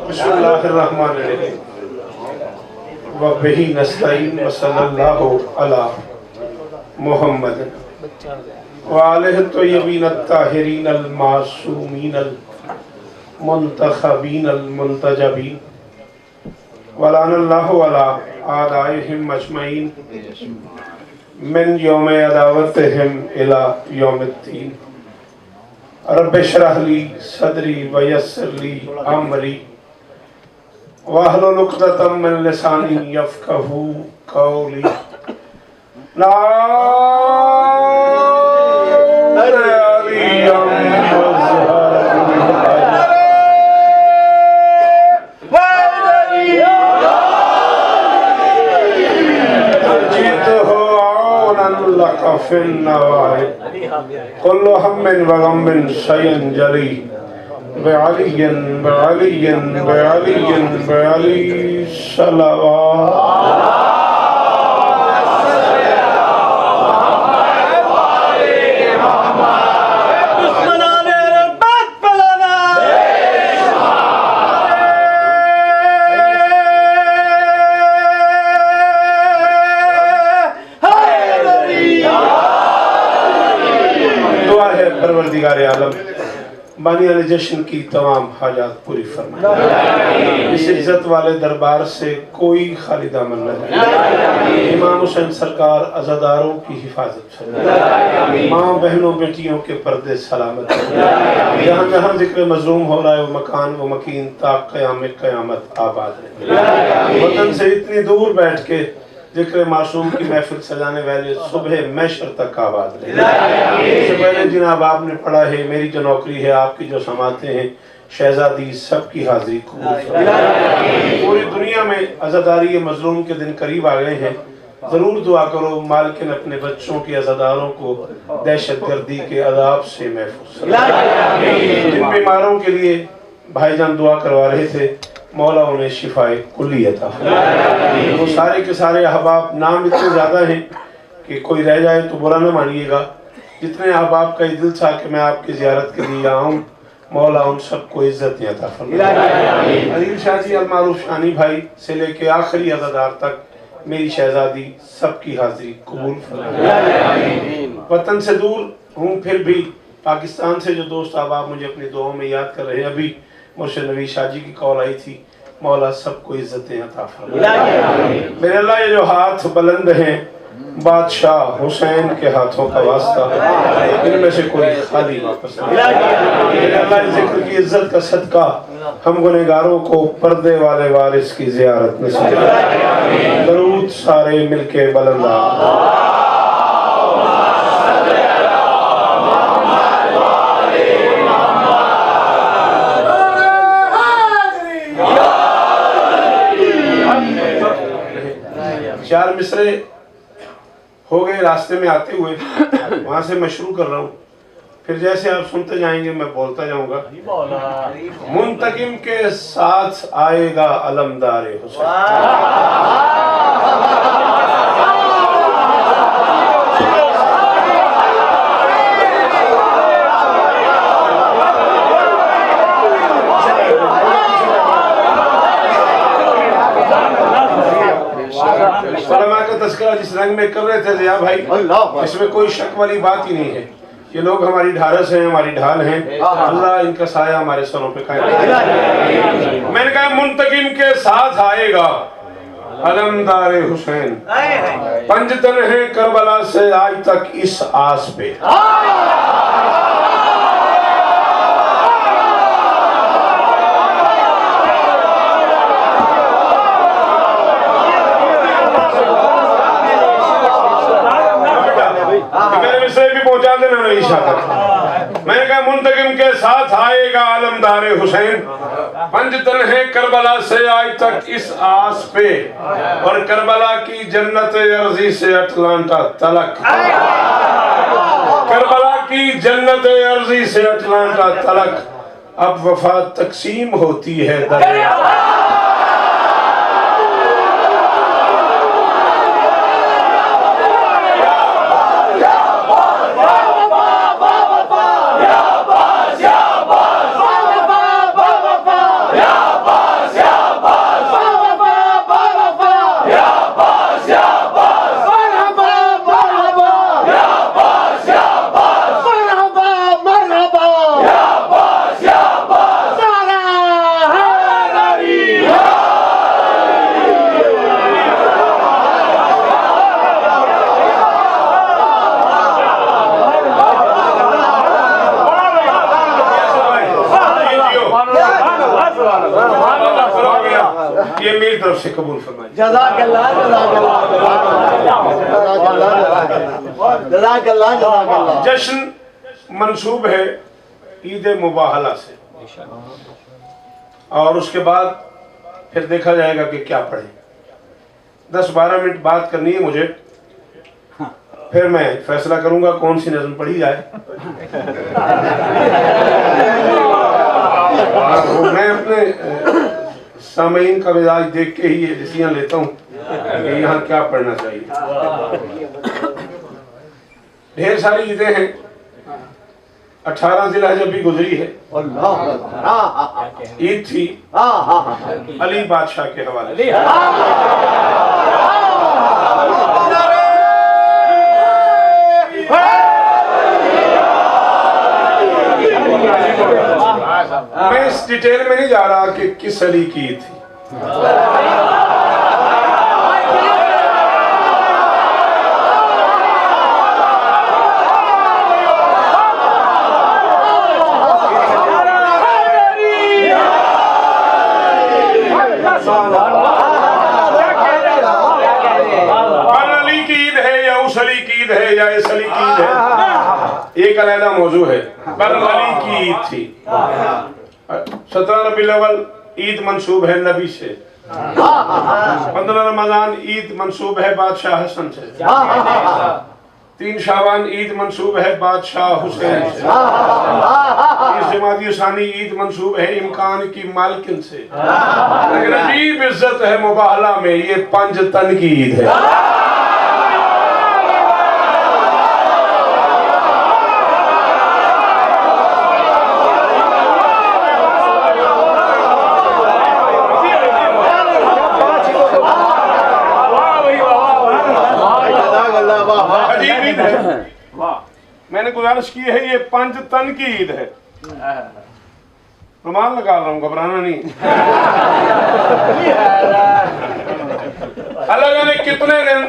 बिस्मिल्लाहिर्रहमानिर्रहीम व बिही नस्तईन व सल्लल्लाहु अला मुहम्मद व आलिहि तय्यबीन अत्ताहिरीन अल मासूमीन अल मुंतखबीन अल मुंतजबीन व लानल्लाहु अला आदाइहिम अजमईन मिन यौम अदावतिहिम इला यौमिद्दीन। रब्बि इश्रह ली सदरी व यस्सिर ली अमरी वहलुल उक़दतम मिन लिसानी यफ़क़हू क़ौली। कुल्लु हम्मिन व गम्मिन शय्यन जली बअलिय्यिन बअलिय्यिन बअलिय्यिन बअली सलवात। परवरदिगार आलम बानी वाले जश्न की तमाम हाजात पूरी फरमाए। इस इज्जत वाले दरबार से कोई खाली दामन न जाए। इमाम हुसैन सरकार अज़ादारों की हिफाजत फरमाए। माँ बहनों बेटियों के पर्दे सलामत। जहाँ जहाँ जिक्र मज़लूम हो रहा है वो मकान वो मकीन ताक़ क़यामत आबाद है। वतन से इतनी दूर बैठ के जिक्र मासूम की महफिल सजाने वाले सुबह महशर तक आबाद रहे। इससे पहले जिनाब आपने पढ़ा है मेरी जो नौकरी है आपकी जो समाते हैं शहजादी सबकी हाजिरी पूरी दुनिया में अज़ादारी मजलूम के दिन करीब आ गए हैं। ज़रूर दुआ करो मालिकिन अपने बच्चों के अज़ादारों को दहशत गर्दी के अदाब से महफूज। जिन बीमारों के लिए भाईजान दुआ करवा रहे थे मौला उन्हें शिफाए कुल्ली अता फरमाए। वो सारे के सारे अहबाब नाम इतने ज़्यादा हैं कि कोई रह जाए तो बुरा न मानिएगा। जितने अहबाब का दिल था कि मैं आपकी ज़ियारत के लिए आऊँ मौला उन सबको इज़्ज़त अता फरमाए। अलीम शाह जी अलमारूफ शानी भाई से लेके आखिरी अज़ादार तक मेरी शहजादी सबकी हाजिरी कबूल फरमाए। वतन से दूर हूँ फिर भी पाकिस्तान से जो दोस्त अहबाब मुझे अपनी दुआओं में याद कर रहे हैं। अभी मुर्शिद नबी शाह जी की कॉल आई थी मौला सबको इज्जतें अता फरमाए। मेरे अल्लाह ये जो हाथ बुलंद हैं बादशाह हुसैन के हाथों का वास्ता इनमें से कोई खाली वापस नहीं। मेरे अल्लाह जिक्र की इज्जत का सदका हम गुनहगारों को पर्दे वाले वारिस की ज़ियारत नसीब फरमाए। दरूद सारे मिलके बुलंदा। चार मिसरे हो गए रास्ते में आते हुए वहां से मैं शुरू कर रहा हूँ फिर जैसे आप सुनते जाएंगे मैं बोलता जाऊंगा। मुंतकिम के साथ आएगा अलमदारे हुसैन। तस्करा जिस रंग में कर रहे थे रिया भाई इसमें कोई शक वाली बात ही नहीं है। ये लोग हमारी ढारस हैं हमारी ढाल हैं। अल्लाह इनका साया हमारे सरों पे कायम रखे। मैंने कहा मुंतकिम के साथ आएगा अलमदारे हुसैन। पंजतन है करबला से आज तक इस आस पे। पहुंचा देना नहीं तक। मैंने कहा मुंतकिम के साथ आएगा आलमदारे हुसैन। पंजतन है करबला से आज तक इस आस पे और करबला की जन्नत अर्जी से अटलांटा तलक। करबला की जन्नत अर्जी से अटलांटा तलक अब वफा तकसीम होती है दरिया। ये मेरी तरफ से कबूल फरमाइए। जज़ाकल्लाह जज़ाकल्लाह जज़ाकल्लाह। जश्न मंसूब है ईद मुबाहला से, और उसके बाद फिर देखा जाएगा कि क्या पढ़े। 10-12 मिनट बात करनी है मुझे, फिर मैं फैसला करूंगा कौन सी नज़म पढ़ी जाए। मैं अपने सामईन का मिजाज देख के ही ये डिसीजन लेता हूँ कि यहाँ क्या पढ़ना चाहिए। ढेर सारी ईदें हैं, 18 जिलहज भी गुजरी है। ईद थी अली बादशाह के हवाले से। मैं इस डिटेल में नहीं जा रहा कि किस अली की ईद थी। अली की ईद है या उस अली की ईद है या इस अली की ईद है, एक अलग मौजू है। पर अली की ईद थी। 17 रबीउल अव्वल ईद मंसूब है नबी से। 15 रमजान ईद मंसूब है बादशाह हसन से। 3 शाबान ईद मंसूब है बादशाह हुसैन से। 30 जमादी सानी ईद मंसूब है इमकान की मालकिन से। लेकिन अजीब इज्जत है मुबाहला में, ये 5 तन की ईद है। अजीब ईद है। मैंने गुजारिश की है, ये 5 तन की ईद है। रुमाल लगा रहा हूँ, घबराना नहीं। अल्लाह जाने कितने दिन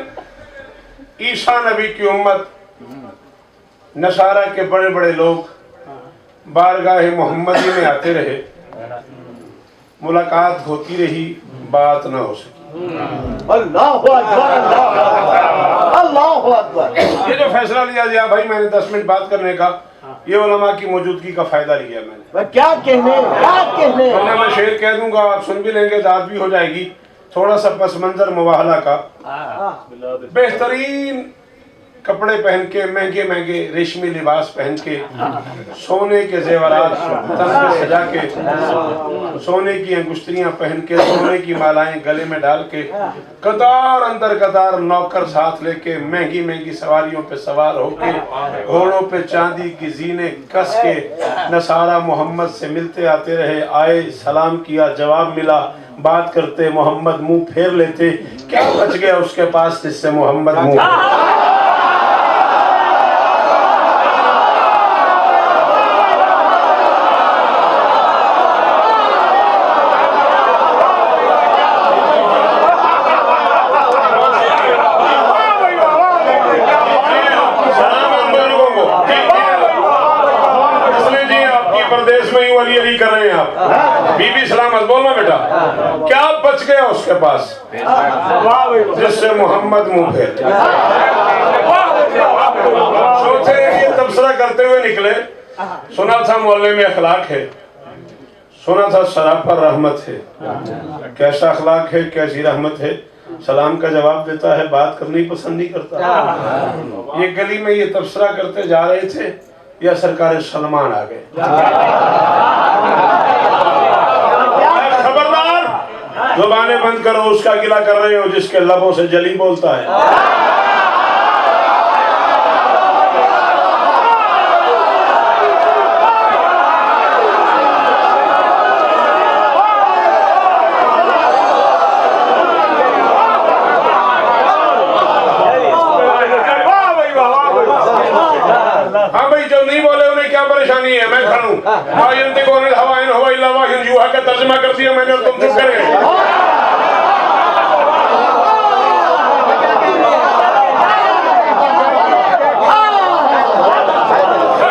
ईसा नबी की उम्मत, नसारा के बड़े बड़े लोग बारगाह मोहम्मदी में आते रहे, मुलाकात होती रही, बात ना हो सकी। अल्लाहु अकबर अल्लाहु अकबर। ये जो फैसला लिया गया भाई, मैंने 10 मिनट बात करने का, ये उलमा की मौजूदगी का फायदा लिया मैंने। क्या कहने वरना मैं शेर कह दूंगा, आप सुन भी लेंगे, दाद भी हो जाएगी। थोड़ा सा पस मंजर मुबाहला का, बेहतरीन कपड़े पहन के, महंगे महंगे रेशमी लिबास पहन के, सोने के जेवरात तन पे सजा के, सोने की अंगुष्ठियां पहन के, सोने की मालाएं गले में डाल के, कतार अंदर कतार नौकर साथ लेके, महंगी महंगी सवारियों पे सवार होके, घोड़ों पे चांदी की जीने कस के नसारा मोहम्मद से मिलते आते रहे। आए, सलाम किया, जवाब मिला, बात करते, मोहम्मद मुंह फेर लेते। क्या बच गया उसके पास जिससे मोहम्मद मुंह कर रहे हैं आप। बीबी सलामत बोलना बेटा, क्या बच गया उसके पास जिससे मोहम्मद मुंह फेर। सोचे ये तबसरा करते हुए निकले, सुना था मोहल्ले में अखलाक है, सुना था शराब पर रहमत है। कैसा अखलाक है, कैसी रहमत है। सलाम का जवाब देता है, बात करनी पसंद नहीं करता। ये गली में ये तबसरा करते जा रहे थे, या सरकार सलमान आ गए। खबरदार, जुबानें बंद करो, उसका गिला कर रहे हो जिसके लबों से जली बोलता है। हाँ भाई, जो नहीं बोले उन्हें क्या परेशानी है, मैं खड़ा हूँ। का तर्जुमा कर दिया मैंने, और तुम चुप करे।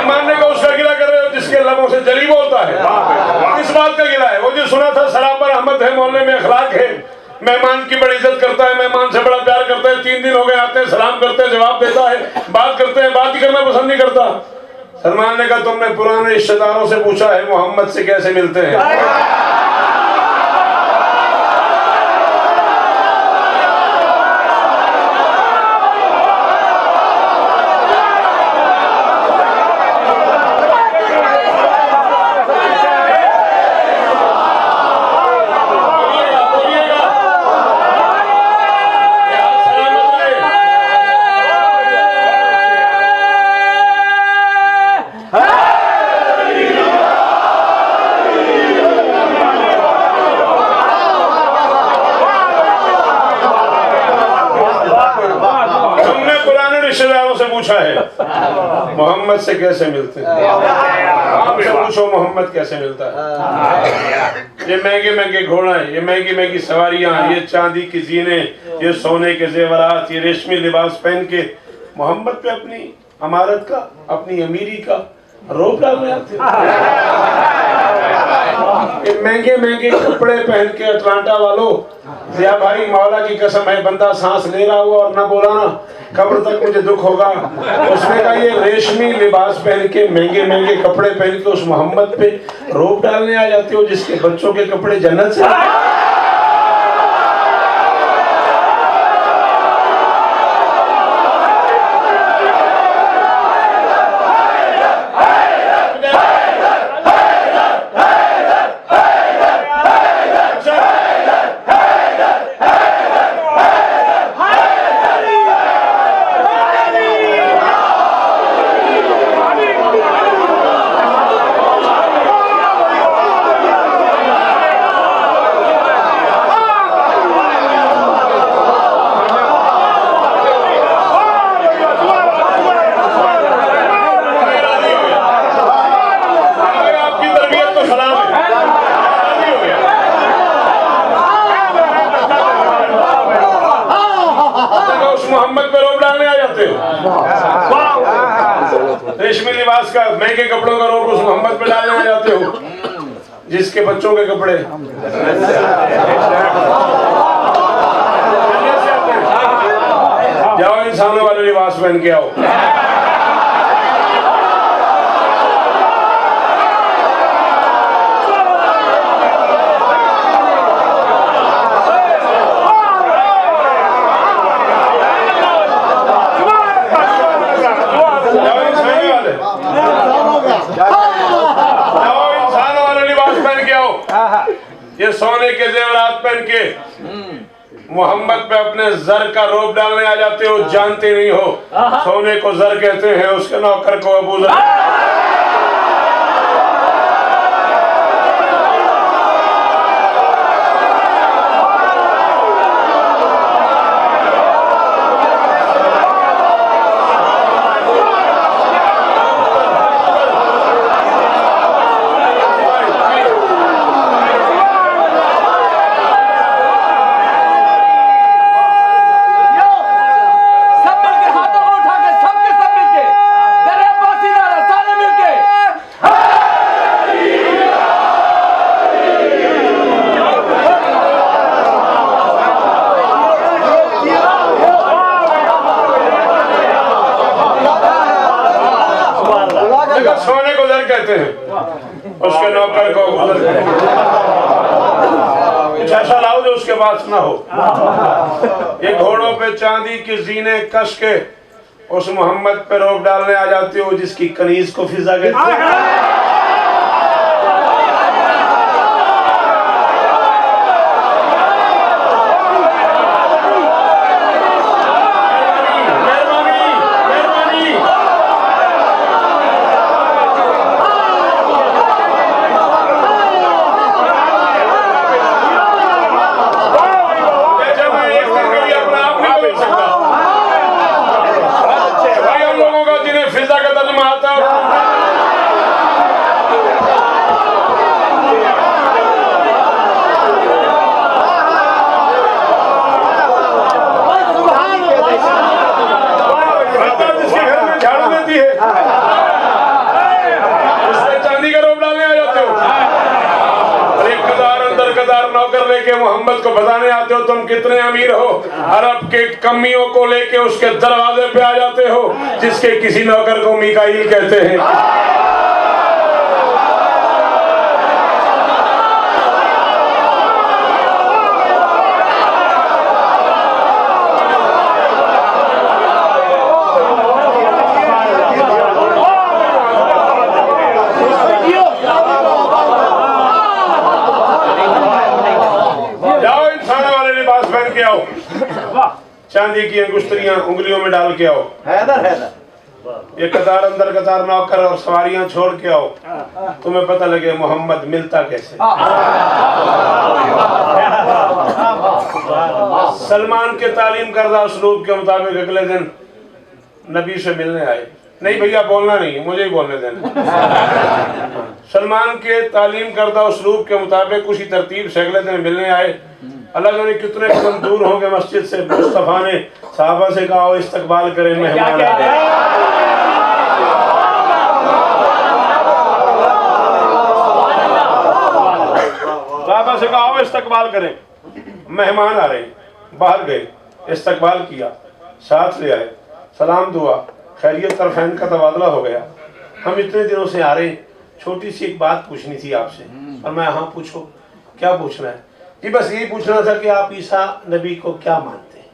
मानने को उसका गिला कर रहे हो जिसके लबों से जली बोलता है। किस बात का गिला है? वो जो सुना था बराबर रहमत है, मोहल्ले में अखलाक है, मेहमान की बड़ी इज्जत करता है, मेहमान से बड़ा प्यार करता है। 3 दिन हो गए आते हैं, सलाम करते हैं, जवाब देता है, बात करते हैं, बात ही करना पसंद नहीं करता। सलमान ने कहा तुमने पुराने रिश्तेदारों से पूछा है मोहम्मद से कैसे मिलते हैं? रिश्तेदारों से पूछा है मोहम्मद से कैसे मिलते हैं? आपसे पूछो मोहम्मद कैसे मिलता है? ये महंगे महंगे घोड़ा है, ये महंगी महंगी सवारियां, ये चांदी की जीने, ये सोने के जेवरात, ये रेशमी लिबास पहन के मोहम्मद पे अपनी अमारत का, अपनी अमीरी का रोब डालने आते हैं। महंगे महंगे कपड़े पहन के अटलांटा वालों, या भाई मौला की कसम है बंदा सांस ले रहा हुआ और ना बोला ना कब्र तक मुझे दुख होगा। उसने कहा ये रेशमी लिबास पहन के, महंगे महंगे कपड़े पहन के उस मोहम्मद पे रोब डालने आ जाते हो जिसके बच्चों के कपड़े जन्नत से। मोहम्मद पे रोब डालने आ जाते हो। रेशमी लिबास का, महंगे कपड़ों का रोब उस मोहम्मद पे डालने आ जाते हो जिसके बच्चों के कपड़े जाओ इंसानों वाले लिबास पहन के आओ। ये सोने के जेवरात पहन के मोहम्मद पे अपने जर का रोब डालने आ जाते हो, जानते नहीं हो सोने को जर कहते हैं, उसके नौकर को अबू जर। सोने को जर कहते हैं, उसके नौकर को गुजर कहते हैं। कुछ ऐसा लाओ जो उसके पास ना हो। ये घोड़ों पे चांदी की जीने कस के उस मोहम्मद पे रोब डालने आ जाते हो जिसकी कनीज को फिजा कहते हैं। नौकर लेके मोहम्मद को बताने आते हो तुम कितने अमीर हो, अरब के कमियों को लेके उसके दरवाजे पे आ जाते हो, जिसके किसी नौकर को मिकाईल कहते हैं। चांदी की अंगुष्ठियां उंगलियों में डाल के आओ। हैदर हैदर ये कतार अंदर कतार नौकर और सवारियां छोड़ के आओ, तुम्हें पता लगे मोहम्मद मिलता कैसे। सलमान के तालीम करदा उसलूब के मुताबिक अगले दिन नबी से मिलने आए। नहीं भैया बोलना नहीं, मुझे ही बोलने देना। सलमान के तालीम करदा उसलूब के मुताबिक उसी तरतीब से अगले दिन मिलने आए। अल्लाह जाने कितने कदम दूर हो गए मस्जिद से, मुस्तफा ने साहबा से कहा इस्तकबाल करें मेहमान आ गए। साहबा से कहा इस्तकबाल करें मेहमान आ रहे हैं। बाहर गए, इस्तकबाल किया, साथ ले आए, सलाम दुआ, खैरियत तरफैन का तबादला हो गया। हम इतने दिनों से आ रहे हैं, छोटी सी एक बात पूछनी थी आपसे। और मैं हाँ पूछो, क्या पूछना है? जी बस यही पूछना था कि आप ईसा नबी को क्या मानते हैं?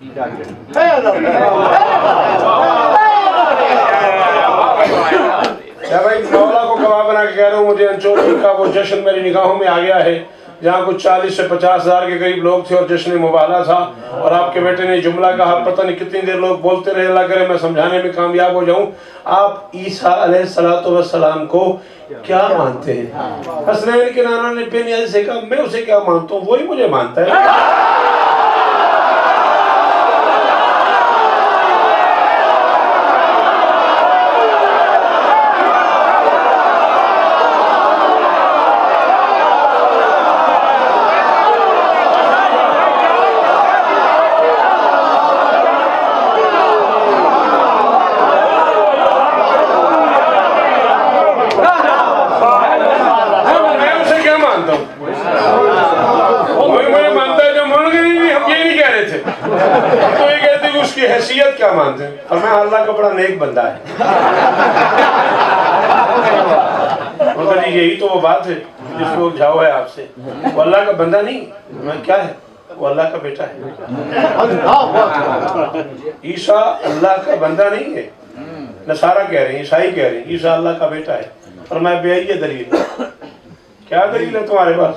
क्या भाई मौला को गवाह बना के कह रहे हो मुझे अंचोली का वो जश्न मेरी निगाहों में आ गया है, जहाँ कुछ 40 से 50 हज़ार के करीब लोग थे और जश्न मुबाला था, और आपके बेटे ने जुमला कहा, पता नहीं कितनी देर लोग बोलते रहे, अल्लाह करे मैं समझाने में कामयाब हो जाऊं। आप ईसा अलैहिस्सलातु वस्सलाम को क्या मानते हैं? हसनैन के नाना ने बेनियाज़ी से कहा मैं उसे क्या मानता हूँ, वही मुझे मानता है। हैसियत क्या मानते हैं? और मैं अल्लाह का बड़ा नेक बंदा है। जी यही तो वो बात है जिसको उलझाओ है आपसे। वो अल्लाह का बंदा नहीं, मैं क्या है, वो अल्लाह का बेटा है। ईसा अल्लाह का बंदा नहीं है। नसारा कह रहे हैं, ईसाई कह रहे हैं ईसा अल्लाह का बेटा है। और मैं बेआई दलील, क्या दलील है तुम्हारे पास?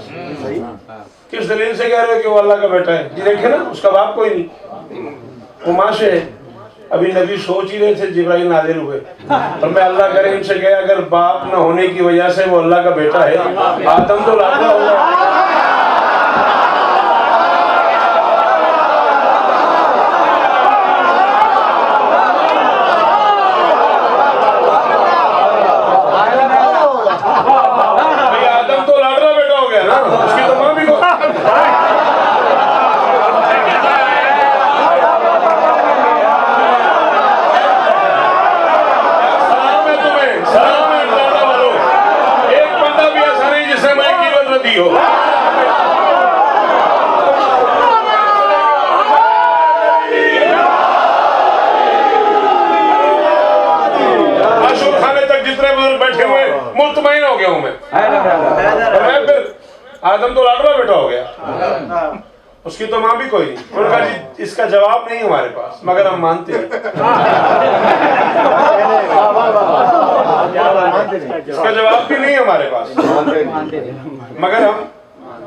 किस दलील से कह रहे हो कि वो अल्लाह का बेटा है? जी देखे ना, उसका बाप कोई नहीं, उमाश है। अभी नबी सोच ही रहे थे, जिब्राइल नाज़िल हुए। और मैं अल्लाह करे इनसे कहा अगर बाप न होने की वजह से वो अल्लाह का बेटा है, आदम तो लाडला हुआ। आदम तो लाडला बेटा हो गया ना, उसकी तो मां भी मुतमईन हो गया हूं मैं। फिर आदम तो लाडला बेटा हो गया, उसकी तो मां भी कोई नहीं। उन्होंने कहा जी इसका जवाब नहीं हमारे पास, मगर हम मानते हैं। इसका जवाब भी नहीं हमारे पास, मगर हम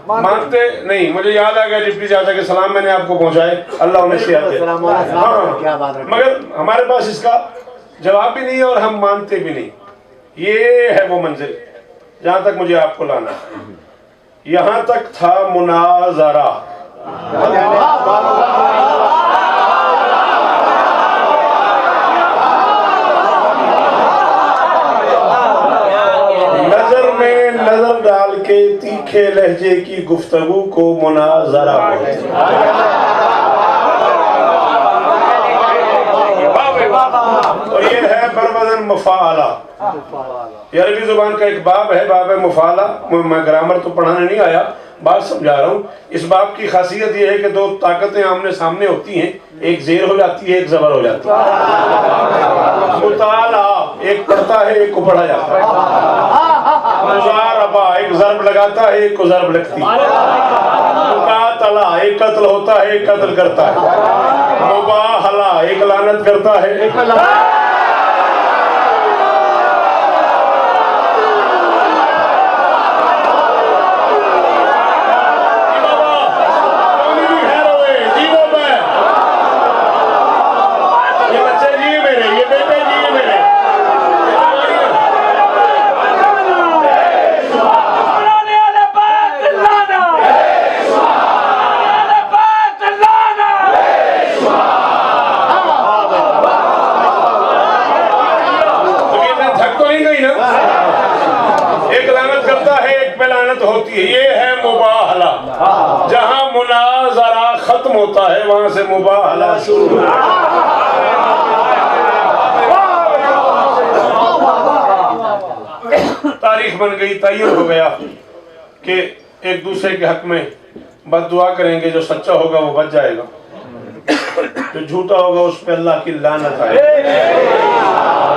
मानते नहीं। मुझे याद आ गया डिप्टी चाचा के सलाम मैंने आपको पहुंचाए, अल्लाह उन्हें सेहत दे। मगर हमारे पास इसका जवाब भी नहीं है और हम मानते भी नहीं। ये है वो मंजिल जहां तक मुझे आपको लाना है। यहां तक था मुनाजरा। नजर में नजर डाल के तीखे लहजे की गुफ्तगू को मुनाजरा बोलते हैं। और ये है बरवज़न मुफ़ाअला। ये अरबी जुबान का एक बाब है, बाब मुफ़ाअला। मैं ग्रामर तो पढ़ाने नहीं आया, बात समझा रहा हूँ। इस बाप की खासियत यह है कि दो ताकतें आमने सामने होती हैं, एक जेर हो जाती है, एक जबर हो जाती है। मुताला एक पढ़ता है, एक को पढ़ा जाता है। मुजारबा एक जर्ब लगाता है, एक को जर्ब लगती है। मुकातला एक कत्ल होता है, एक कत्ल करता है। मुबाहला एक लानत करता है, एक होती है। ये है मुबाहला। जहां मुनाजरा खत्म होता है वहां से मुबाहला शुरू। तारीख बन गई, तय्युर हो गया कि एक दूसरे के हक में बद्दुआ करेंगे। जो सच्चा होगा वो बच जाएगा, जो झूठा होगा उस पे अल्लाह की लानत आएगी।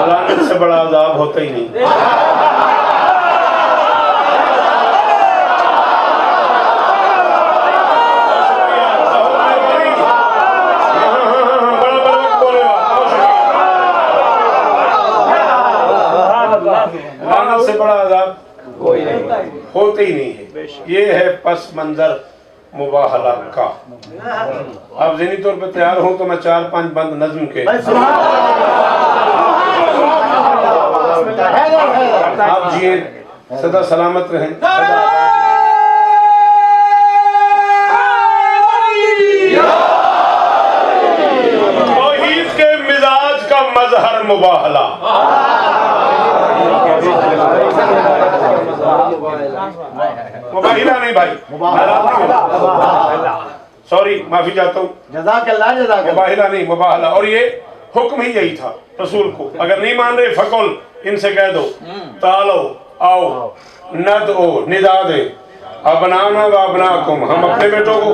लानत से बड़ा अज़ाब होता ही नहीं। लानत से बड़ा अज़ाब होते ही नहीं है। ये है पस मंजर मुबाहला का। आप ज़हनी तौर पर तैयार हो तो मैं 4-5 बंद नज़्म के आप जिए, सदा सलामत रहें। तौहीद के मिजाज का मजहर मुबाहला। मुबाहिला नहीं भाई, सॉरी माफी चाहता हूँ। मुबाहिला नहीं, मुबाहला। और ये हुक्म ही यही था रसूल को। अगर नहीं मान रहे फकुल, इनसे कह दो तालो आओ नद ओ निदा दे अबनाना व अबनाकुम, हम अपने बेटों को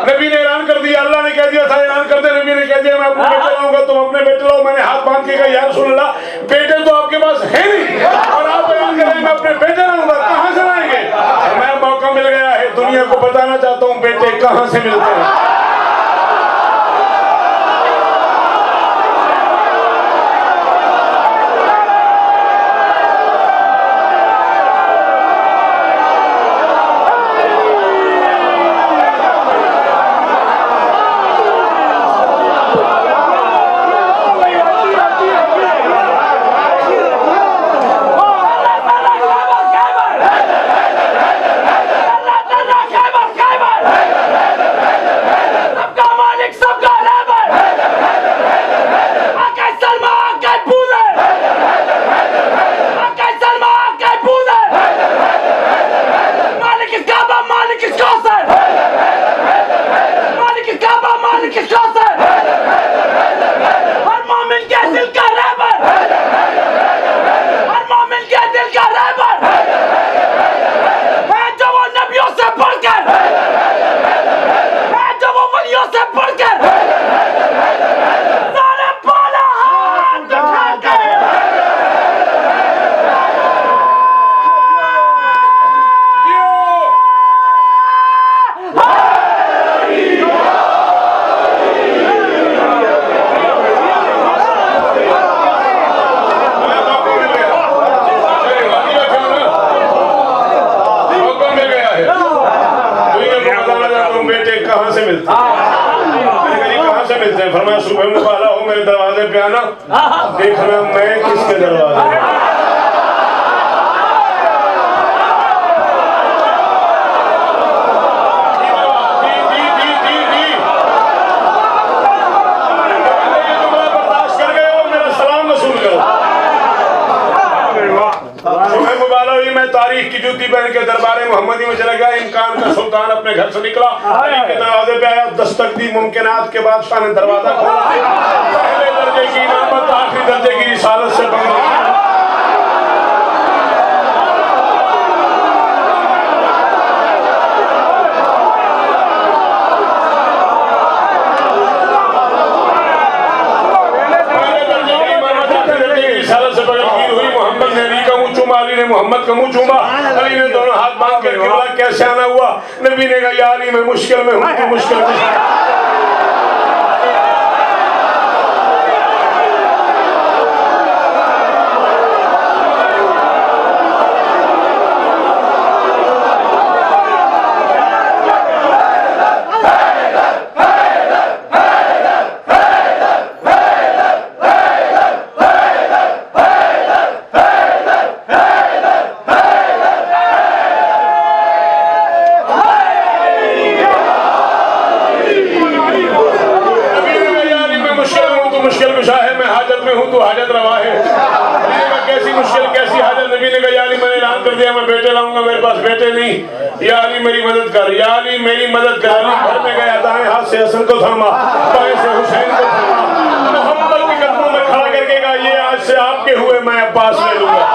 नबी ने ऐलान कर दिया, अल्लाह ने कह दिया था ऐलान कर दे। नबी ने कह दिया मैं अपने बेटे लाऊंगा, तुम अपने बेटे लाओ। मैंने हाथ बांध के कहा या रसूल अल्लाह, बेटे तो आपके पास है नहीं और आप ऐलान कर रहे हैं मैं अपने बेटे लाऊंगा, कहां से लाएंगे? मैं मौका मिल गया है, दुनिया को बताना चाहता हूँ बेटे कहां से मिलते हैं। फरमाया सुबह मुबाला हो मेरे दरवाजे पे आना, देखना मैं किसके दरवाजे पे। बर्दाश्त कर गए हो, मेरा सलाम वसूल करो। सुबह मुबाला की जूती पहन के दरबार मोहम्मदी में चला गया। इमकान का सुल्तान अपने घर से निकला, अली के दरवाजे पे आया, दस्तक दी, मुमकिनात के बादशाह ने दरवाजा खोला। पहले दर्जे की इमामत आखिरी दर्जे की रिसालत से पकड़ी। अली ने मोहम्मद का मुंह चूमा, अली ने दोनों हाथ बांध कर किबला कैसे आना हुआ? नबी ने कहा या अली मैं मुश्किल में हूँ, तू मुश्किल में। या अली मेरी मदद कर, या अली मेरी मदद कर। अली घर में गया, दाएं हाथ से हसन को थामा, बाएं से हुसैन को थामा, मोहम्मद के कदमों में खड़ा करके कहा ये आज से आपके हुए, मैं अब्बास ले लूंगा।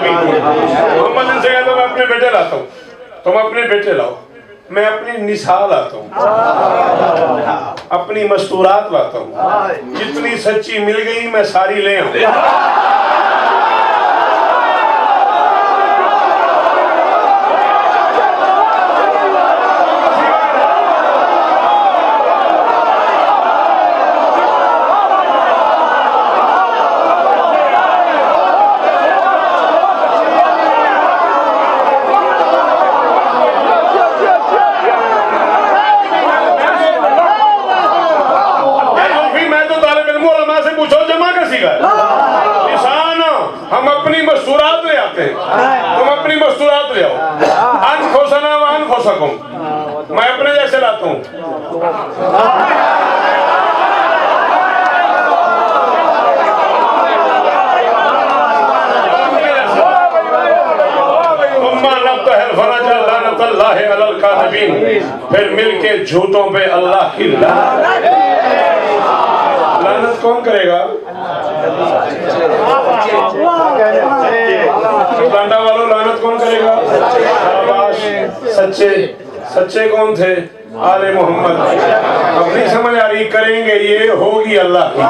मोहम्मद से कहता मैं अपने बेटे लाता हूँ, तुम अपने बेटे लाओ, मैं अपनी निसा लाता हूँ, अपनी मस्तूरात लाता हूँ, जितनी सच्ची मिल गई मैं सारी ले आऊँ। हम अपनी मस्तूरात ले आते हैं, तुम अपनी मस्तूरात ले आओ। अनफुसना व अनफुसकुम, मैं अपने जैसे लाता हूँ। फिर मिलके झूठों पे अल्लाह की लानत कौन करेगा? लांडा वालों लानत कौन करेगा? सच्चे सच्चे कौन थे? आले मोहम्मद। अब नहीं समझ आ रही, करेंगे ये होगी अल्लाह की।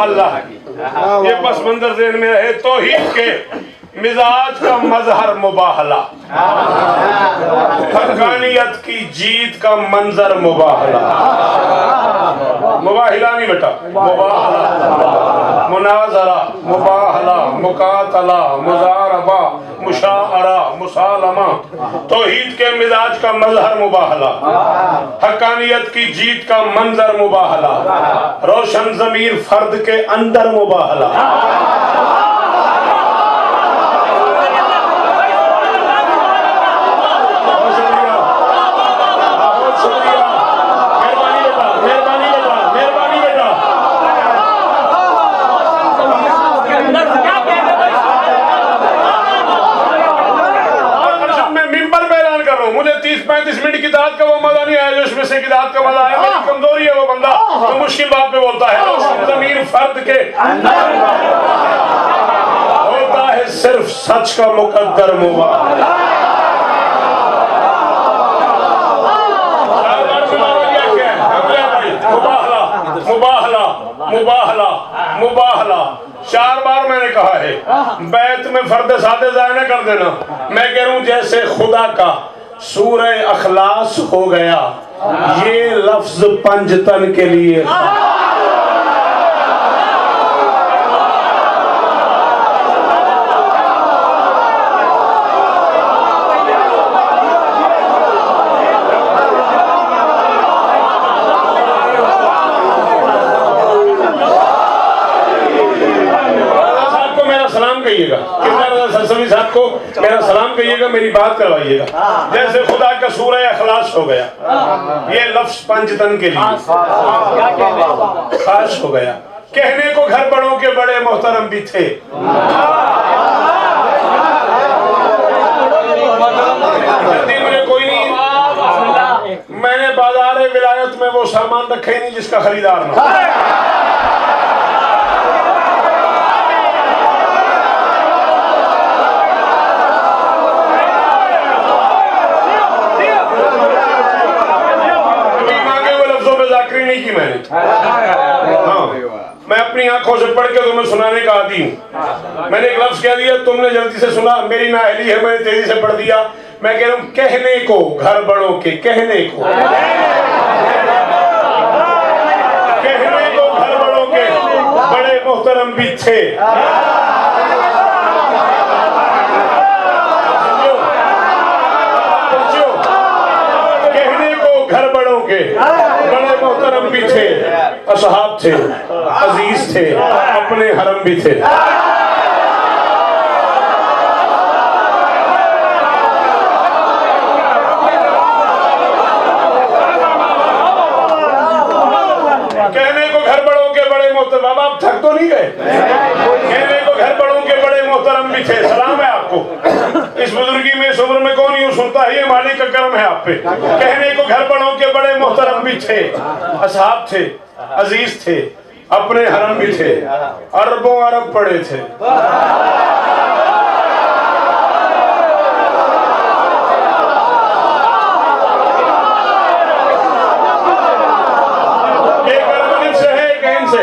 अल्लाह की ये बस मंजर ज़हन में रहे। तौहीद के मिजाज का मजहर मुबाहला, हक़ानियत की जीत का मंजर मुबाहला। मुबाहिला नहीं बेटा, मुबाहला, मुनाजरा, मुबाहला, मुकातला, मुजारबा, मुशाअरा, मुसालमा। तौहीद के मिजाज का मजहर मुबाहला, हक़ानियत की जीत का मंजर मुबाहला, रोशन ज़मीर फर्द के अंदर मुबाहला। इसमें से किताब का मजा आया। मेरी कमजोरी है वो बंदा तो मुश्किल बात पे बोलता है। जमीर फर्द के होता है सिर्फ सच का मुकद्दर मुबाहला मुबाहला मुबाहला 4 बार मैंने कहा है। बैत में फर्द सादे ज़ाया न कर देना। मैं कह रहा हूं जैसे खुदा का सूरह अखलास हो गया, ये लफ्ज पंजतन के लिए सरसवी साहब को मेरा सलाम कहिएगा, मेरी बात करवाइएगा। जैसे खुदा का सूरह अखलास हो गया, ये लफ्ज पंजतन के लिए खास हो गया। कहने को घर बड़ों के बड़े मोहतरम भी थे, मुझे कोई नहीं। मैंने बाजार विलायत में वो सामान रखे ही नहीं जिसका खरीदार ना। नहीं की मैंने। हाँ, मैं अपनी आंखों से पढ़ के तुम्हें सुनाने का आदी हूँ। मैंने एक लफ्ज कह दिया, तुमने जल्दी से सुना, मेरी नाअहली है, मैंने तेजी से पढ़ दिया। मैं कह रहा हूँ कहने को घर बड़ों के, कहने को घर बड़ों के बड़े मोहतरम भी थे। कहने को घर बड़ों के बड़े मोहतरम भी थे, असहाब थे, अजीज थे, अपने हरम भी थे। कहने को घर बड़ों के बड़े मोहतरम, बाबा आप थक तो नहीं गए? कहने को घर बड़ों के बड़े मोहतरम भी थे। सलाम है आपको। इस बुजुर्गी में, इस उम्र में कौन यूं सुनता है? ये मालिक का करम है आप पे। कहने को घर बड़ों के बड़े मोहतरम भी थे, असहाब थे, अजीज थे, अपने हरम भी थे, अरबों अरब पड़े थे। एक अरब से है, एक ऐन से।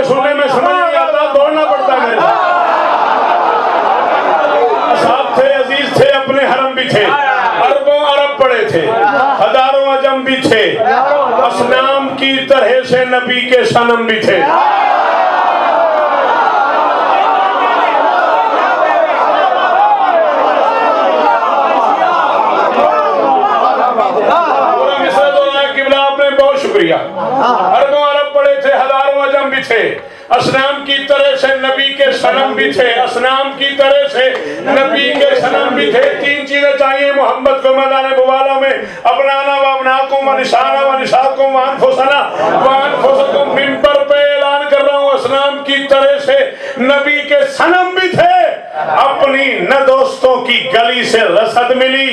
सुनने में समझ नहीं आता, दौड़ना पड़ता है मेरे साथ। असहाब थे, अजीज थे, अपने हरम भी थे, अरबों अरब पड़े थे, हजारों अजम भी थे, असनाम की तरह से नबी के सनम भी थे। पूरा मिस्र दोहराया किबला, आपने बहुत शुक्रिया। अरबों अरब पड़े थे, हजारों अजम भी थे, असनाम की तरह से नबी के सनम भी थे, असनाम की तरह से नबी के सनम भी थे। 3 चीजें चाहिए मोहम्मद को मैदान मुबाला में, अपनाना व अपनाकुम व निशाना व निशाकुम व अनफुसना व अनफुसकुम। मिंबर पे ऐलान कर रहा हूँ, असनाम की तरह से नबी के सनम भी थे। अपनी न दोस्तों की गली से रसद मिली,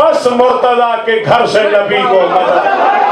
बस मुर्तजा के घर से नबी को मदद।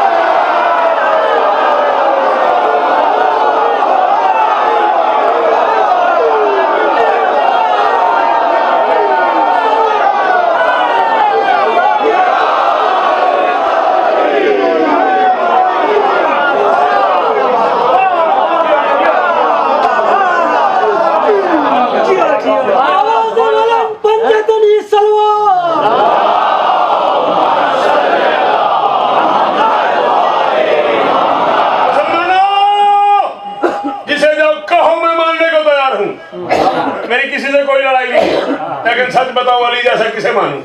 मेरी किसी से कोई लड़ाई नहीं है, लेकिन सच बताओ अली जैसा किसे मानूं?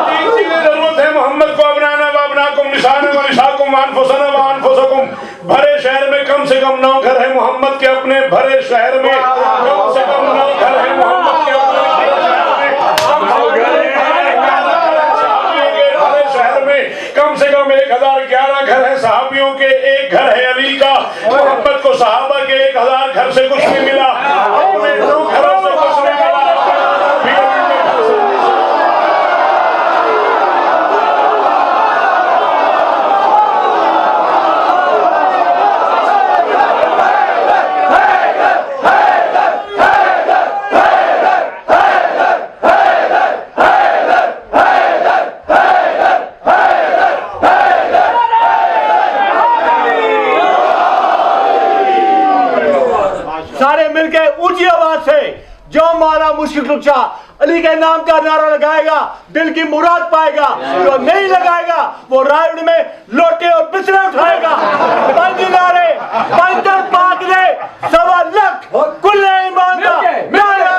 तीन चीजें जरूरत है मोहम्मद को, अपनाना व अपनाकुम, निशाना व निशाकुम, अनफुसना व अनफुसकुम। भरे शहर में कम से कम 9 घर है मोहम्मद के अपने, भरे शहर में कम से कम 9 घर है मोहम्मद के अपने, भरे शहर में कम से कम 1011 घर है, सहाबियों के 1 घर है अली का, से कुछ नहीं मिला, अपने घरों से कुछ नहीं मिला। सारे मिलके ऊंची आवाज से जो मारा मुश्किल कुचा अली के नाम का नारा लगाएगा दिल की मुराद पाएगा, जो नहीं लगाएगा वो रायड में लोटे और बिस्तर उठाएगा। पंज नारे पंजर पाक दे 1.25 लाख कुल्ले ईमान का नारा।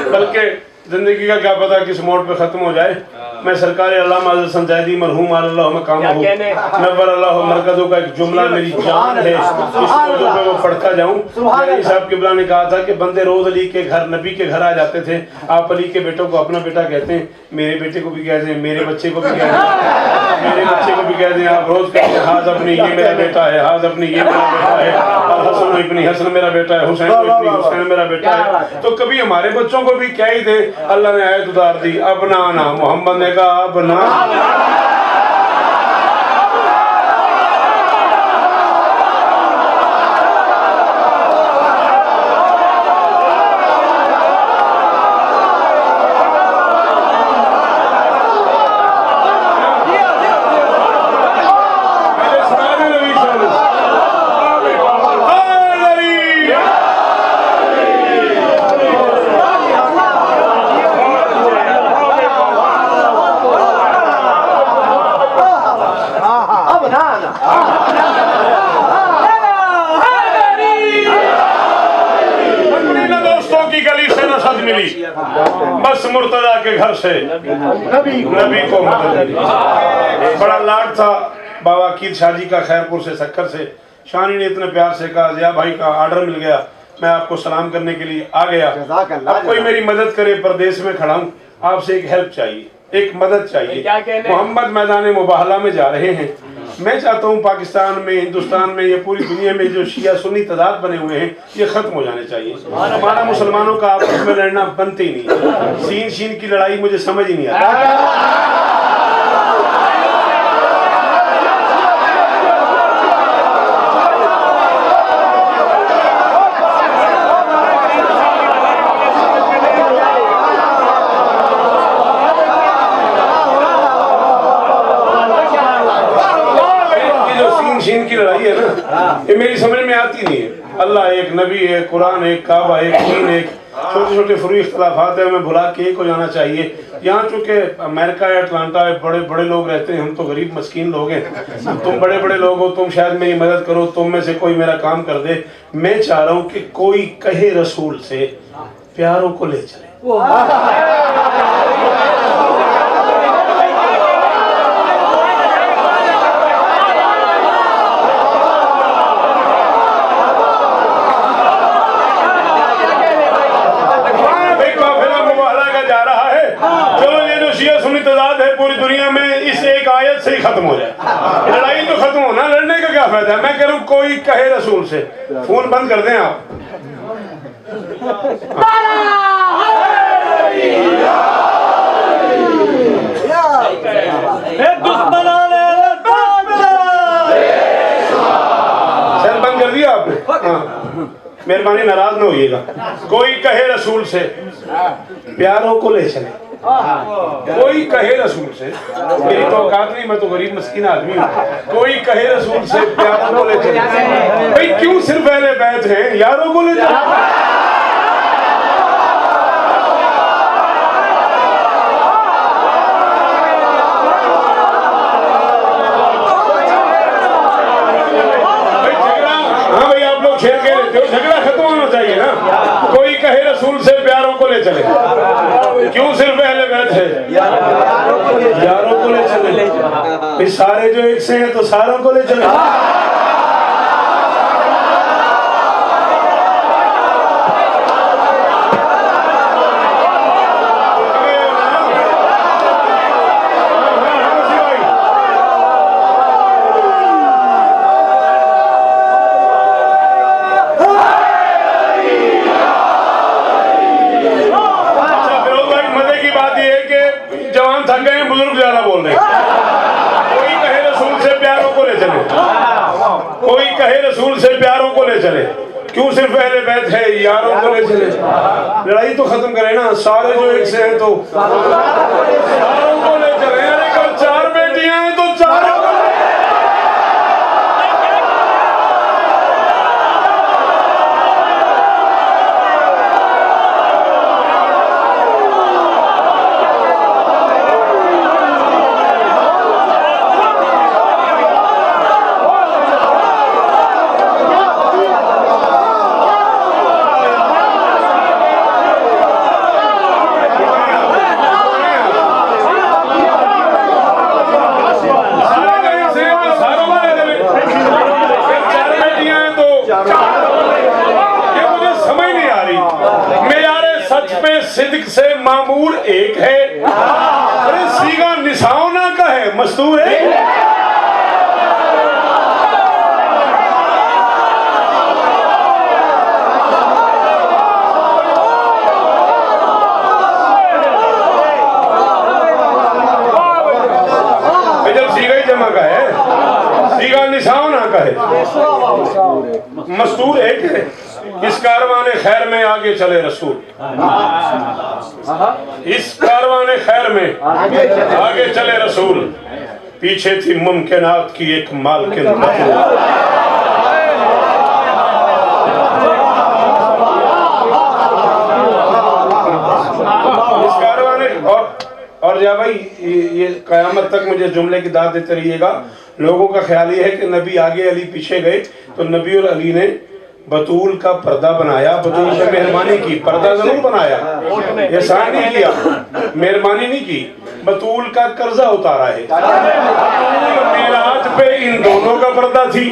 बल्कि जिंदगी का क्या पता किस मोड़ पे खत्म हो जाए। मैं सरकार अल्लामा हसन जैदी मरहूम अल्लाह मकामहू नव्वर अल्लाह मरकज़ों का एक जुमला मेरी जान है, इस मौजू पे वो पढ़ता जाऊं। मेरे साहब किबला ने कहा था कि बंदे रोज अली के घर नबी के घर आ जाते थे। आप अली के बेटों को अपना बेटा कहते हैं, मेरे बेटे को भी कहते हैं, मेरे बच्चे को भी कहते हैं, मेरे बच्चे को भी कहते हैं। आप रोज कहते हैं हाज अपनी ये मेरा बेटा है, हाज अपनी ये मेरा बेटा है, और हसन इब्नी हसन मेरा बेटा है, हुसैन इब्नी हुसैन मेरा बेटा है। तो कभी हमारे बच्चों को भी क्या ही दे, अल्लाह ने आयत उतार दी अपना ना, मोहम्मद ने कहा अपना। बस मुर्तजा के घर से नबी को बड़ा लाड था। बाबा कीर शाह जी का खैरपुर से सक्कर से शानी ने इतने प्यार से कहा जिया भाई का आर्डर मिल गया, मैं आपको सलाम करने के लिए आ गया। अब कोई मेरी मदद करे, परदेश में खड़ा हूँ, आपसे एक हेल्प चाहिए, एक मदद चाहिए। मोहम्मद मैदान मुबाहला में जा रहे हैं। मैं चाहता हूँ पाकिस्तान में, हिंदुस्तान में, ये पूरी दुनिया में जो शिया सुन्नी तदाद बने हुए हैं ये खत्म हो जाने चाहिए। हमारा मुसलमानों का आपस में लड़ना बनते ही नहीं। सीन शीन की लड़ाई मुझे समझ ही नहीं आता। की लड़ाई है ना, ये मेरी समझ में आती नहीं है। अल्लाह एक, नबी एक, कुरान एक, काबा एक, दीन एक, छोटे छोटे फुरी इख्तलाफात है, हमें भुला के एक हो जाना चाहिए। यहाँ चूँकि अमेरिका या अटलांटा है, बड़े बड़े लोग रहते हैं, हम तो गरीब मस्कीन लोग हैं। तुम बड़े बड़े लोग हो, तुम शायद मेरी मदद करो, तुम में से कोई मेरा काम कर दे। मैं चाह रहा हूँ कि कोई कहे रसूल से प्यारों को ले चले। पूरी दुनिया में इस एक आयत से ही खत्म हो जाए। लड़ाई तो खत्म होना, लड़ने का क्या फायदा है। मैं कह रहा हूँ कोई कहे रसूल से, फोन बंद कर दें आप। सर बंद कर दिया आपने? हाँ, मेहरबानी नाराज ना होइएगा। कोई कहे रसूल से प्यारों को ले चले। कोई कहे रसूल से, मेरी तो औकात नहीं, मैं तो गरीब मस्कीन आदमी हूँ। कोई कहे रसूल से प्यारों को ले चले। भाई क्यों सिर्फ अहले बैत हैं, यारों को ले चले। हाँ भैया चले? क्यों सिर्फ अहले बैत है? यारों को ले चले। फिर सारे जो एक से हैं तो सारों को ले चले। थक गए, बुजुर्ग ज्यादा बोल रहे हैं। कोई कहे रसूल से प्यारों को ले चले, कोई कहे रसूल से प्यारों को ले चले। क्यों सिर्फ अहले बैत है? यारों को ले चले। लड़ाई तो खत्म करें ना, सारे जो एक से हैं तो सारों को ले चले। अरे कल 4 बेटियां हैं तो चारों को ले। सिद्क से मामूर एक है। अरे सीगा निसाओ ना कहे मस्तूर है। जब सीगा ही जमा का है, सीगा निसाओ ना कहे मस्तूर एक है। इस कारवाने खैर में आगे चले रसूल, इस कारवाने खैर में आगे चले रसूल। पीछे थी मुमकिनात की एक मालकिन। इस कारवाने और जा भाई, ये कयामत तक मुझे जुमले की दाद देते रहिएगा। लोगों का ख्याल ये है कि नबी आगे अली पीछे गए, तो नबी और अली ने बतूल का पर्दा बनाया, बतूल से मेहरबानी की। पर्दा जरूर बनाया, एहसान नहीं किया, मेहरबानी नहीं की, बतूल का कर्जा उतारा है। मेराज पे इन दोनों का पर्दा थी।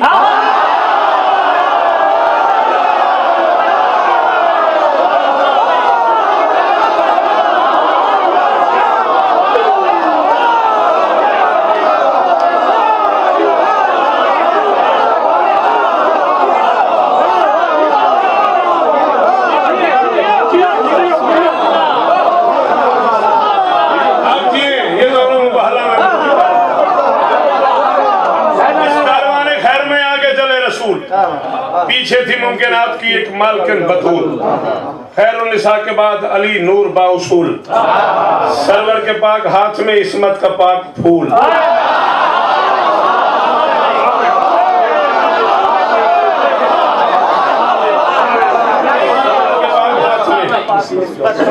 पीछे थी मुमकिनात की एक मालकिन बतूल। खैरुन्निसा के बाद अली नूर बाउसूल। सरवर के पाक हाथ में इस्मत का पाक फूल।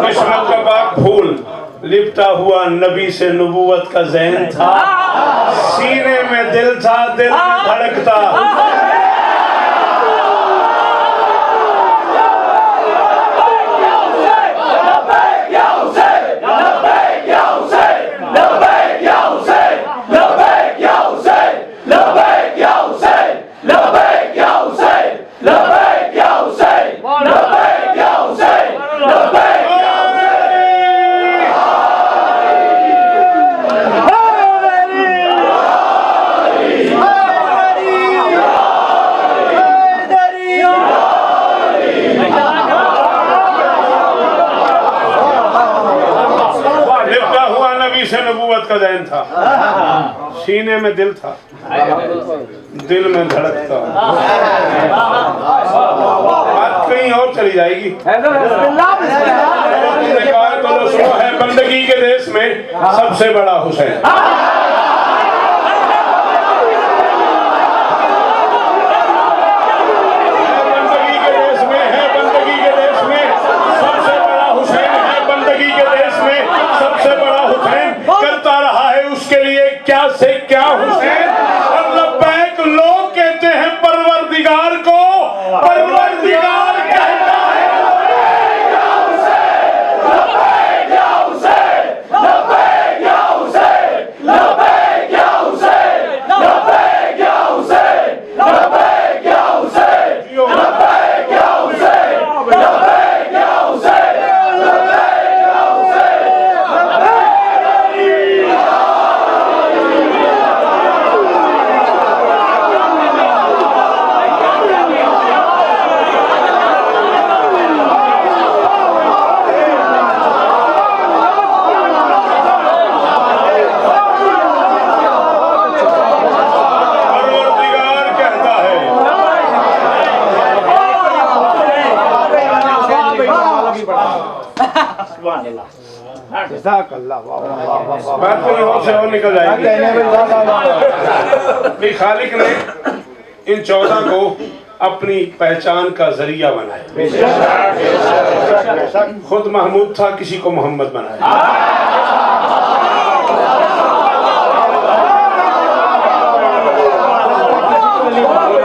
इस्मत का पाक फूल लिपटा हुआ नबी से नबूवत का ज़हन था। सीने में दिल था, दिल धड़कता। नबूवत का ज़हन था, सीने में दिल था, दिल में धड़कता। बात कहीं और चली जाएगी। तुमने कहा तो लो सुनो, है बंदगी के देश में सबसे बड़ा हुसैन। बंदगी के देश में है, बंदगी के देश में सबसे बड़ा हुसैन है। बंदगी के देश में सबसे बड़ा हुसैन करता रहा है उसके लिए क्या से क्या हुसैन। और लब्बैक लोग कहते हैं परवरदिगार को, परवरदिगार कहता है बात कोई और से और निकल जाएगी। खालिक ने इन 14 को अपनी पहचान का जरिया बनाया। खुद महमूद था, किसी को मोहम्मद बनाया।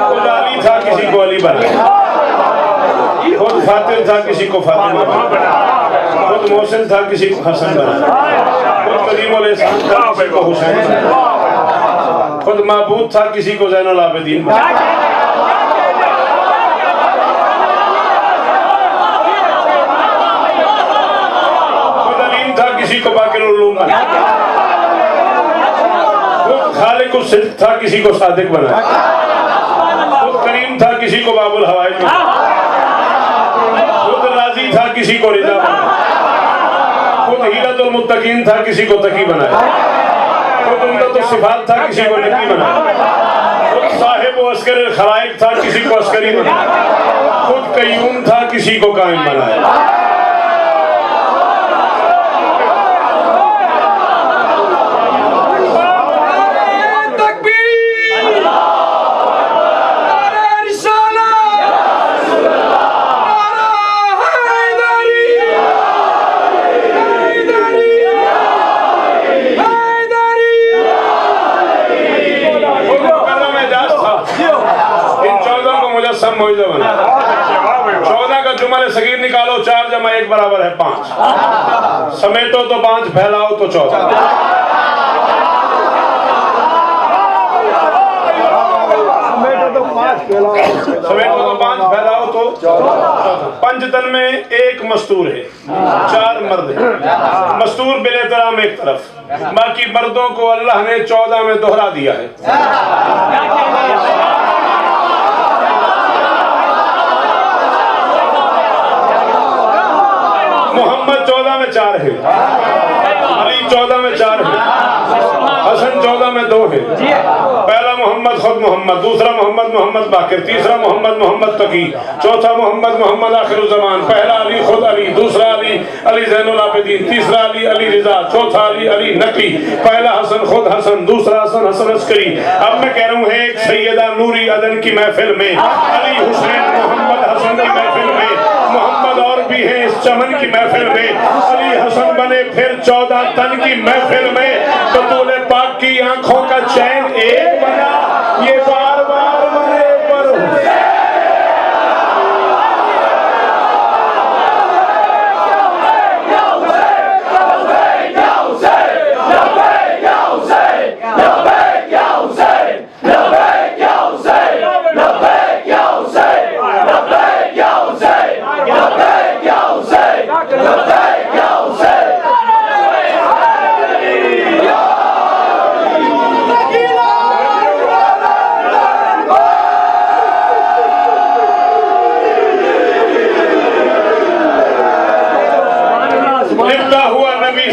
खुद अली था, किसी को अली बनाया। खुद फातिर था, किसी को फातिमा बनाया। खुद मोहसिन था, किसी को हसन बनाया। खुद करीमुल एहसान था, किसी को हुसैन बनाया। खुद महबूब था, किसी को ज़ैनुल आबिदीन बनाया। खुद अलीम था, किसी को बाकिरुल उलूम बनाया। खुद खालिकुस सिद्क था, किसी को सादिक बनाया। खुद करीम था, किसी को बाबुल हवाइज बनाया। खुद राजी था, किसी को रिजा बनाया। खुद हीरतुल मुत्तकीन था, किसी को तकी बनाया। खुद उम्दतुस सिफात था, किसी को नकी बनाया। खुद साहिब अस्कर खलाइक था, किसी को अस्करी बनाया। खुद कय्यूम था, किसी को कायम बनाया। सब मौजूद बना 14 का जुमल सगीर निकालो, 4 जमा 1 बराबर है 5। समेटो तो 5, फैलाओ तो 14। समेटो तो 5, फैलाओ तो 14। पंचतन में 1 मस्तूर है, 4 मर्द है। मस्तूर बिलेतराम एक तरफ, बाकी मर्दों को अल्लाह ने 14 में दोहरा दिया है। मोहम्मद 14 में 4 है, अली 14 में 4 है, हसन 14 में 2 है। पहला मोहम्मद खुद मोहम्मद, दूसरा मोहम्मद मोहम्मद बाकिर, तीसरा मोहम्मद मोहम्मद तकी, चौथा मोहम्मद मोहम्मद आखिरुज़्ज़मान। पहला अली खुद अली, दूसरा अली अली ज़ैनुल आबिदीन, तीसरा अली अली रिजा, चौथा अली अली नकवी। पहला हसन खुद हसन, दूसरा हसन हसन अस्करी। अब मैं कह रहा हूँ एक सैयदा नूरी अदन की महफिल में, अली हुसैन मोहम्मद हसन की महफिल में, मोहम्मद और भी हैं इस चमन की महफिल में। अली हसन बने फिर 14 तन की महफिल में, बतूल पाक की आंखों का चैन एक बना, ये बार बार बने पर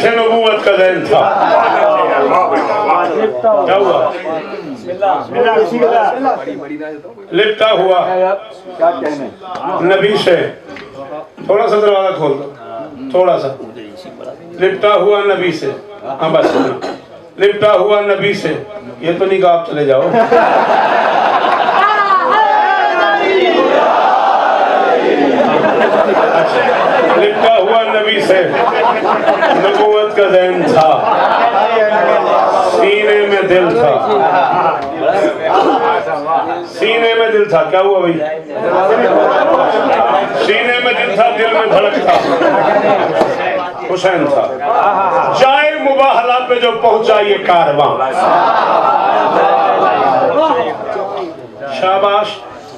नबूवत का ज़हन था। क्या हुआ? लिपटा हुआ नबी से, थोड़ा सा दरवाजा खोल दो, थोड़ा सा। लिपटा हुआ नबी से, हाँ बस लिपटा हुआ नबी से। ये तो नहीं कहा आप चले जाओ। लिपटा हुआ नबी से नबूवत का ज़हन था, सीने में दिल था, सीने में दिल था। क्या हुआ भाई? सीने में दिल था, दिल में धड़क था। हुसैन था। जाए मुबाहला पे जो पहुंचा ये कारवां, शाबाश,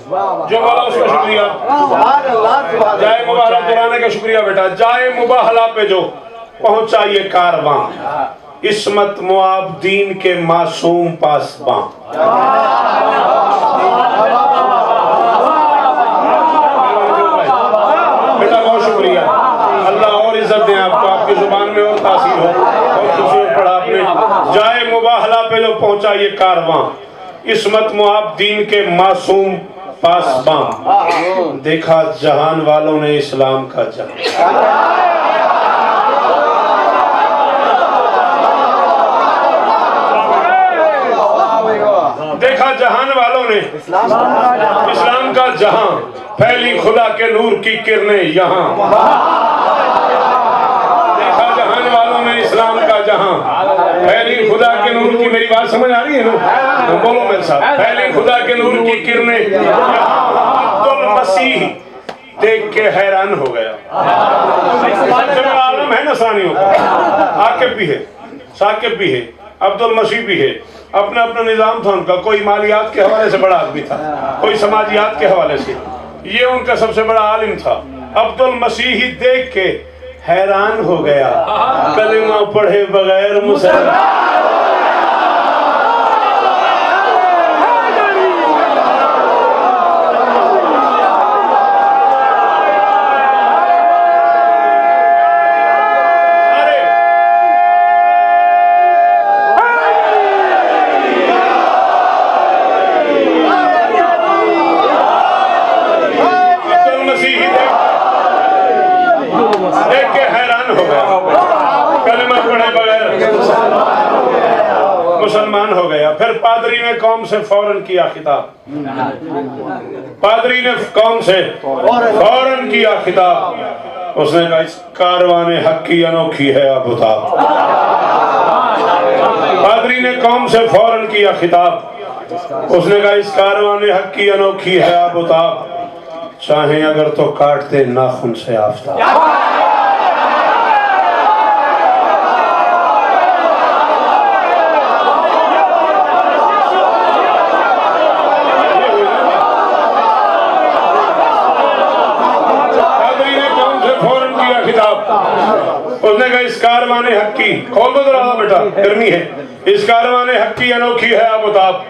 जो बोला उसका शुक्रिया। जाए मुबाहला दुराने का शुक्रिया बेटा। जाए मुबाहला पे जो पहुंचा ये कारवां, इस्मत मुआब दीन के मासूम पासबां। बेटा बहुत शुक्रिया, अल्लाह और इज्जत दे आपको, आपकी जुबान में और तासीर हो। और खूबसूरत पढ़ा आपने। जाए मुबाहला पे जो पहुंचा ये कारवां, इस्मत मुआब दीन के मासूम पासबां। देखा जहान वालों ने इस्लाम का जहां। कौन है? इस्लाम का जहां, फैली खुदा के नूर की किरणें यहाँ। देखा जहान वालों में इस्लाम का जहां, फैली खुदा के नूर की, मेरी बात समझ आ रही है ना? बोलो मेरे साथ, फैली खुदा के नूर की किरणें अब्दुल मसीह देख के हैरान हो गया। सबसे बड़ा आलम है नसरानियों का, आकिब भी है, साकिब भी है, अब्दुल मसीह भी है। अपना अपना निजाम था उनका, कोई मालियात के हवाले से बड़ा आदमी था, कोई समाजियात के हवाले से, ये उनका सबसे बड़ा आलिम था। अब्दुल मसीह ही देख के हैरान हो गया, कलिमा पढ़े बगैर मुसलमान। मुसलमान हो गया। फिर पादरी ने कौम से फौरन किया खिताब, पादरी ने कौम से फौरन किया खिताब। उसने कहा इस कारवाने हक की अनोखी है अब बता। पादरी ने कौम से फौरन किया खिताब। उसने कहा इस कारवाने हक की अनोखी है अब बता। चाहे अगर तो काटते नाखून से आफ्ताब। उसने कहा इस कारवाने हक की, खोल दो जरा बेटा, गर्मी है, इस कारवाने हक की अनोखी है आबताब।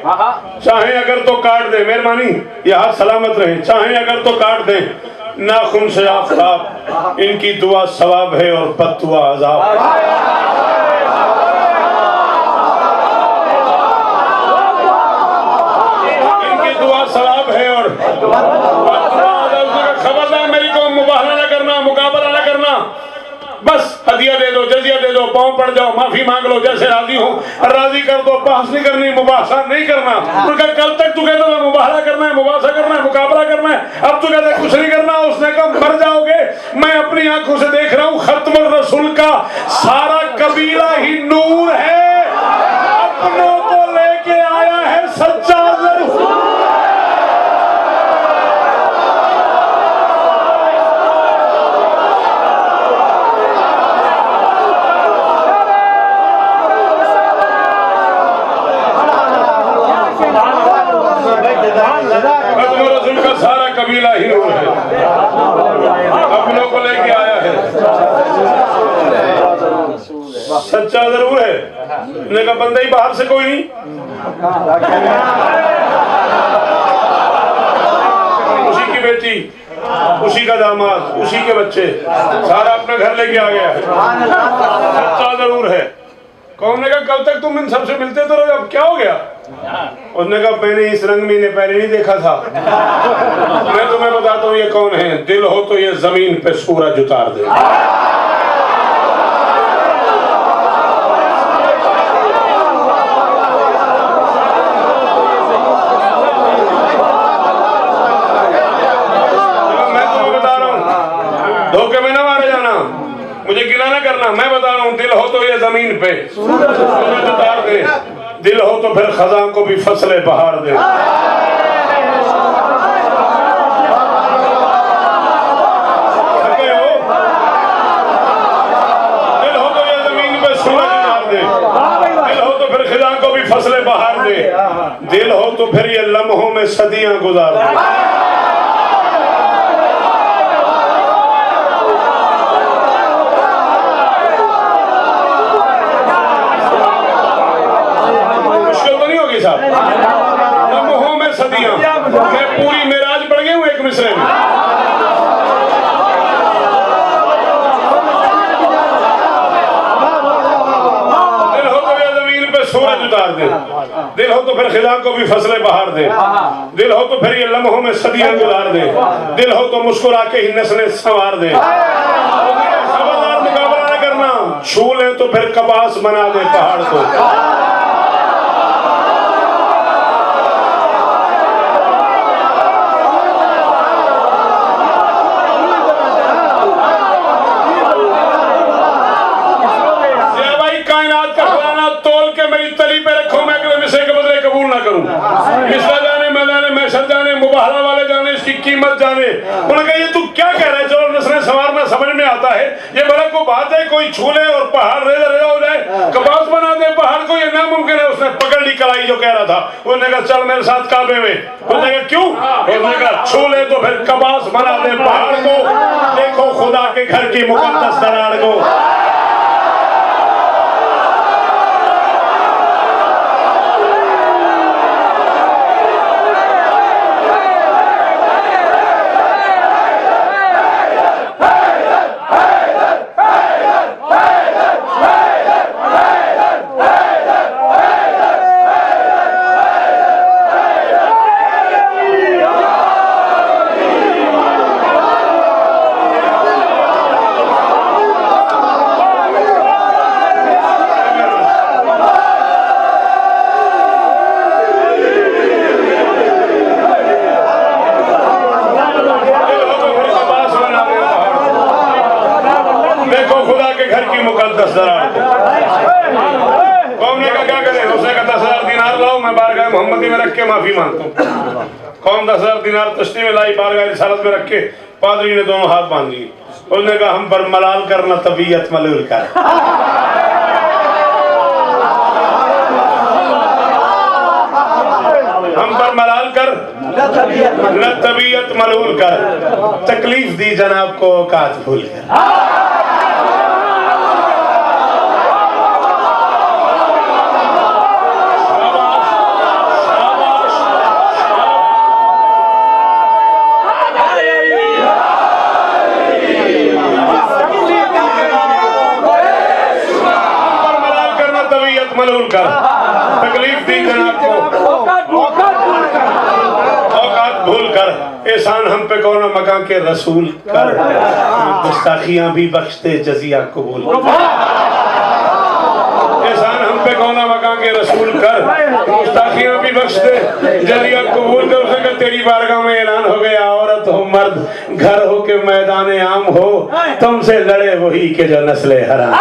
चाहे अगर तो काट दे, मेहरबानी ये हाथ सलामत रहे, चाहे अगर तो काट दे नाखून से आफताब। इनकी दुआ सवाब है और बद्दुआ अजाब। इनकी दुआ सवाब है और खबरदार मेरी को मुबाहला न करना, मुकाबला न करना। बस हदिया दे दो, जजिया दे दो, पाँव पड़ जाओ, माफी मांग लो, जैसे राजी हो राजी कर दो। बहस नहीं करनी, मुबासा नहीं करना। उनका कल तक तू कहता था मुबाहला करना है, मुबासा करना है, मुकाबला करना है, अब तू कहता कुछ नहीं करना। उसने कहा मर जाओगे। मैं अपनी आंखों से देख रहा हूँ खत्मुल रसूल का सारा कबीला ही नूर है, अपनों को लेके आया है सच्चा रसूल। रसूल का सारा कबीला ही नूर है, अपनों को लेके आया है, सच्चा जरूर है। ने कहा बंदा ही बाहर से कोई नहीं, उसी की बेटी, उसी का दामाद, उसी के बच्चे, सारा अपना घर लेके आ गया है, सच्चा जरूर है। कौन ने कहा कल तक तुम इन सबसे मिलते तो रहे, अब क्या हो गया? उसने कहा मैंने इस रंग महीने पहले नहीं देखा था। मैं तुम्हें बताता हूँ ये कौन है। दिल हो तो ये जमीन पे सूरज उतार दे। मैं तुम्हें बता रहा हूँ, धोखे में ना मारे जाना, मुझे गिला ना करना। मैं बता रहा हूँ दिल हो तो ये जमीन पे सूरज उतार दे, दिल हो तो फिर खजा को भी फसलें बहार दे। दिल हो तो ये जमीन पे सूरज उतार दे, दिल हो तो फिर खजा को भी फसलें बहार दे, दिल हो तो फिर ये लम्हों में सदियां गुजार दे। लम्हों में सदियां, मैं पूरी मेराज पड़ गई हूँ एक मिसरे में। दिल हो तो ये जमीन पे सूरज उतार दे, दिल हो तो फिर खिला को भी फसलें बहार दे, दिल हो तो फिर ये लम्हों में सदियां गुजार दे, दिल हो तो मुस्कुरा के ही नस्लें संवार दे। खबरदार मुकाबला न करना, छू ले तो फिर कपास बना दे पहाड़ को। मुबाहला वाले जाने, इसकी कीमत जाने। उन्होंने कहा ये तू क्या कह रहा है? चलो नस्लें संवारना समझ में आता है, ये बड़ा को बात है, कोई छूले और पहाड़ रेजा रेजा हो जाए, कपास बना दे पहाड़ को, ये नामुमकिन है। उसने पकड़ ली कलाई जो कह रहा था। उन्होंने कहा चल मेरे साथ काबे में। उन्होंने कहा क्यों? उन्होंने कहा छूले तो फिर कपास बना दे पहाड़ को, देखो खुदा के घर की मुकद्दस दरार को। कौम ने कहा क्या करें? उसने कहा 10,000 दिनार लाओ, मैं बारगाह मोहम्मदी में रख के माफी मांगता हूँ। कौम 10,000 दिनार तश्ती में लाई, बारगाह रिसालत में रख के पादरी ने दोनों हाथ बांध लिए। उसने कहा हम पर मलाल करना तबीयत मलूल कर, हम पर मलाल कर न तबीयत मलूल कर, तकलीफ दी जनाब को औकात भूल कर। मलूल कर, तकलीफ दी जनाब को औकात भूल कर, एहसान हम पे कौन मकान के रसूल कर, गुस्ताखियां भी बख्शते जजिया कबूल कर। एहसान हम पे कौन मकान के रसूल कर, गुस्ताखियां भी बख्शते जजिया कबूल कर। उसने कहा तेरी बारगाह में ऐलान हो गया, औरत हो मर्द घर हो के मैदान आम हो, तुमसे लड़े वही के जो नस्ले हराम।